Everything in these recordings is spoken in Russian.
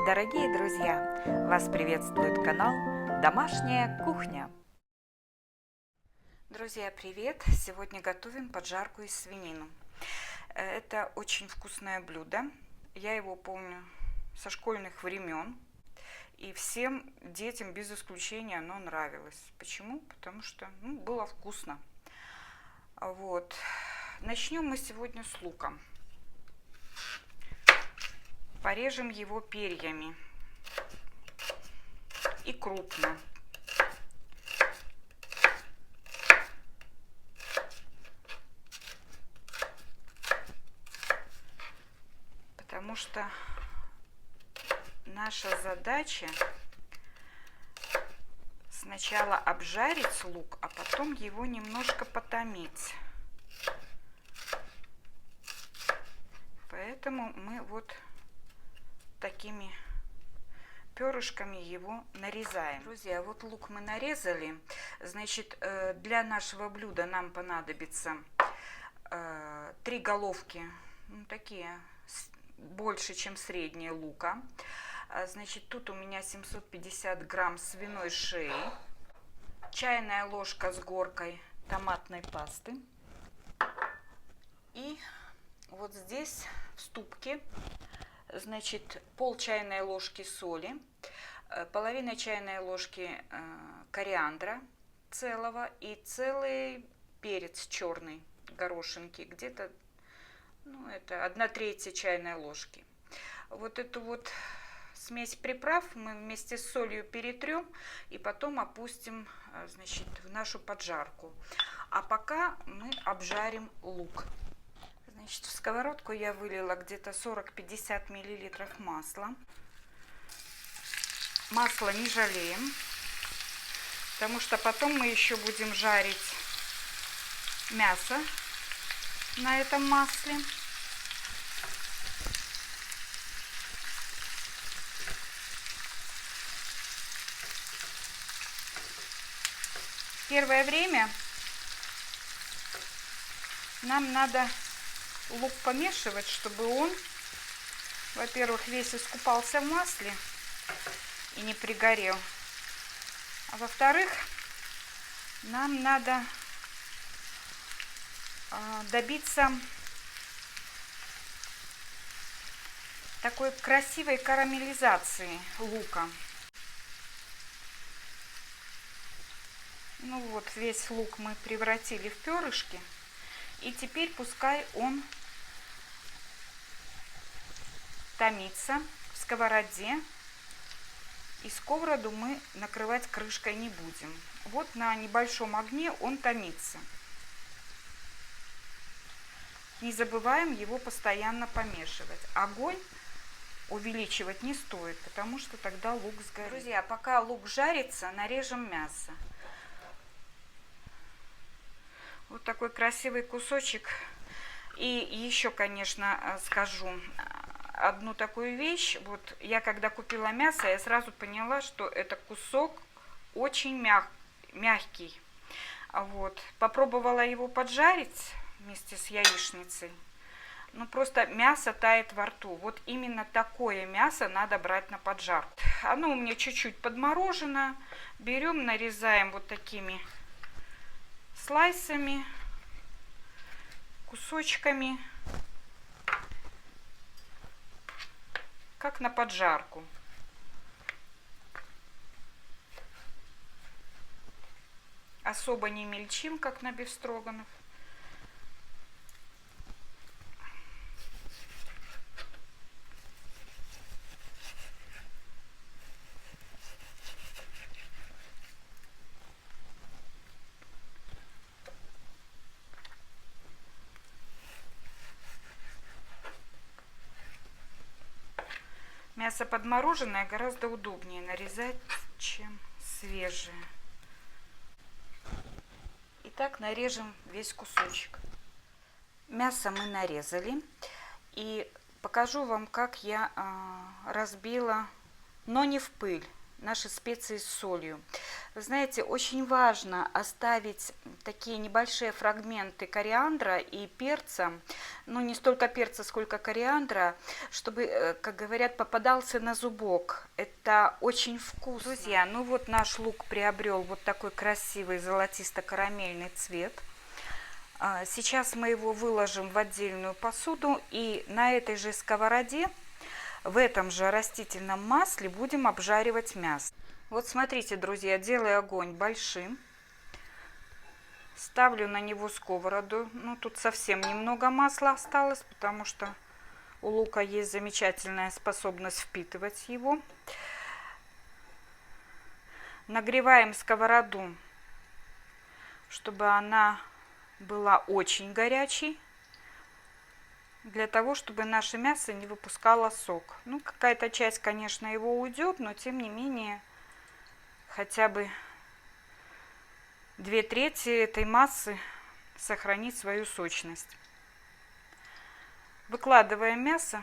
Дорогие друзья, вас приветствует канал Домашняя кухня. Друзья, привет! Сегодня готовим поджарку из свинины. Это очень вкусное блюдо. Я его помню со школьных времен. И всем детям без исключения оно нравилось. Почему? Потому что было вкусно. Вот. Начнем мы сегодня с лука. Порежем его перьями и крупно. Потому что наша задача сначала обжарить лук, а потом его немножко потомить. Поэтому мы вот такими перышками его нарезаем. Друзья, вот лук мы нарезали. Значит, для нашего блюда нам понадобится 3 головки, такие больше, чем средние лука. Значит, тут у меня 750 грамм свиной шеи, чайная ложка с горкой томатной пасты. И вот здесь в ступке, значит, пол чайной ложки соли, половина чайной ложки кориандра целого и целый перец черный, горошинки, где-то, это 1/3 чайной ложки. Вот эту вот смесь приправ мы вместе с солью перетрем и потом опустим, значит, в нашу поджарку. А пока мы обжарим лук. Значит, в сковородку я вылила где-то 40-50 миллилитров масла. Масло не жалеем, потому что потом мы еще будем жарить мясо на этом масле. Первое время нам надо лук помешивать, чтобы он, во-первых, весь искупался в масле и не пригорел. А во-вторых, нам надо добиться такой красивой карамелизации лука. Вот весь лук мы превратили в перышки. И теперь пускай он томится в сковороде. И сковороду мы накрывать крышкой не будем. Вот на небольшом огне он томится. Не забываем его постоянно помешивать. Огонь увеличивать не стоит, потому что тогда лук сгорит. Друзья, пока лук жарится, нарежем мясо. Вот такой красивый кусочек. И еще, конечно, скажу одну такую вещь. Вот я когда купила мясо, я сразу поняла, что это кусок очень мягкий. Вот. Попробовала его поджарить вместе с яичницей. Просто мясо тает во рту. Вот именно такое мясо надо брать на поджарку. Оно у меня чуть-чуть подморожено. Берем, нарезаем вот такими слайсами, кусочками, как на поджарку. Особо не мельчим, как на бефстроганов. Мясо подмороженное гораздо удобнее нарезать, чем свежее. Итак, нарежем весь кусочек. Мясо мы нарезали. И покажу вам, как я разбила, но не в пыль, наши специи с солью. Вы знаете, очень важно оставить такие небольшие фрагменты кориандра и перца, ну не столько перца, сколько кориандра, чтобы, как говорят, попадался на зубок. Это очень вкусно. Друзья, ну вот наш лук приобрел вот такой красивый золотисто-карамельный цвет. Сейчас мы его выложим в отдельную посуду и на этой же сковороде, в этом же растительном масле будем обжаривать мясо. Вот смотрите, друзья, делаю огонь большим, ставлю на него сковороду. Ну, тут совсем немного масла осталось, потому что у лука есть замечательная способность впитывать его. Нагреваем сковороду, чтобы она была очень горячей, для того, чтобы наше мясо не выпускало сок. Ну, какая-то часть, конечно, его уйдет, но тем не менее хотя бы 2/3 этой массы сохранит свою сочность. Выкладываем мясо.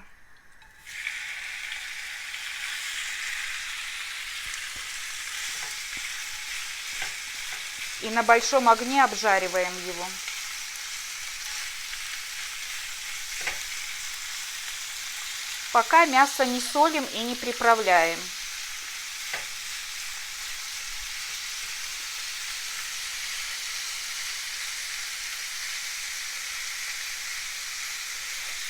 И на большом огне обжариваем его. Пока мясо не солим и не приправляем.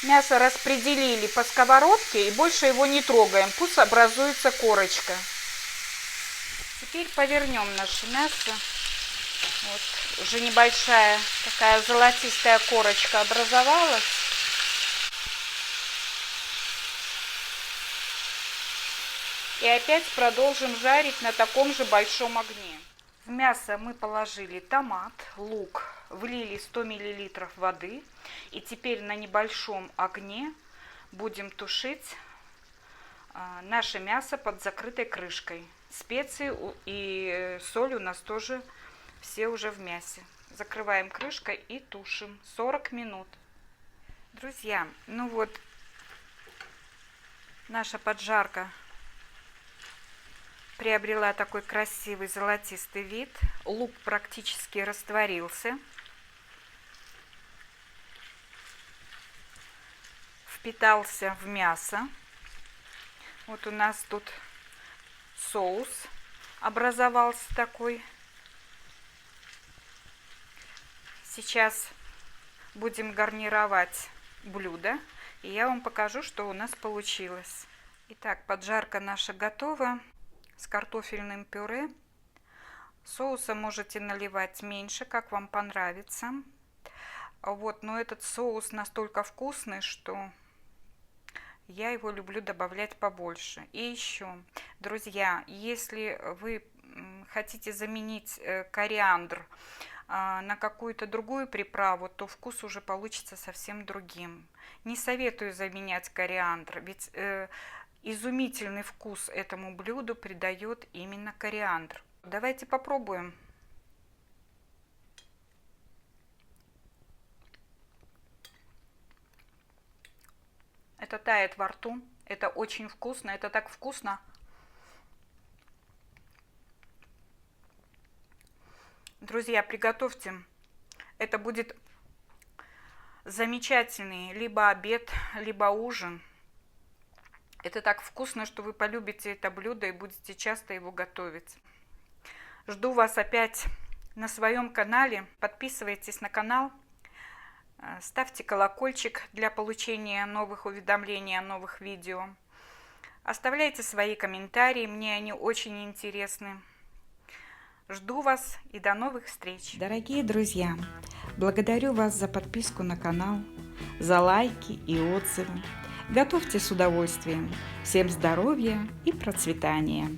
Мясо распределили по сковородке и больше его не трогаем, пусть образуется корочка. Теперь повернем наше мясо. Вот уже небольшая такая золотистая корочка образовалась. И опять продолжим жарить на таком же большом огне. В мясо мы положили томат, лук, влили 100 мл воды. И теперь на небольшом огне будем тушить наше мясо под закрытой крышкой. Специи и соль у нас тоже все уже в мясе. Закрываем крышкой и тушим 40 минут. Друзья, ну вот наша поджарка приобрела такой красивый золотистый вид. Лук практически растворился. Впитался в мясо. Вот у нас тут соус образовался такой. Сейчас будем гарнировать блюдо, и я вам покажу, что у нас получилось. Итак, поджарка наша готова с картофельным пюре. Соуса можете наливать меньше, как вам понравится. Вот, но этот соус настолько вкусный, что я его люблю добавлять побольше. И еще, друзья, если вы хотите заменить кориандр на какую-то другую приправу, то вкус уже получится совсем другим. Не советую заменять кориандр, ведь изумительный вкус этому блюду придает именно кориандр. Давайте попробуем. Это тает во рту, это очень вкусно, это так вкусно. Друзья, приготовьте. Это будет замечательный либо обед, либо ужин. Это так вкусно, что вы полюбите это блюдо и будете часто его готовить. Жду вас опять на своем канале. Подписывайтесь на канал. Ставьте колокольчик для получения новых уведомлений о новых видео. Оставляйте свои комментарии, мне они очень интересны. Жду вас и до новых встреч. Дорогие друзья, благодарю вас за подписку на канал, за лайки и отзывы. Готовьте с удовольствием. Всем здоровья и процветания!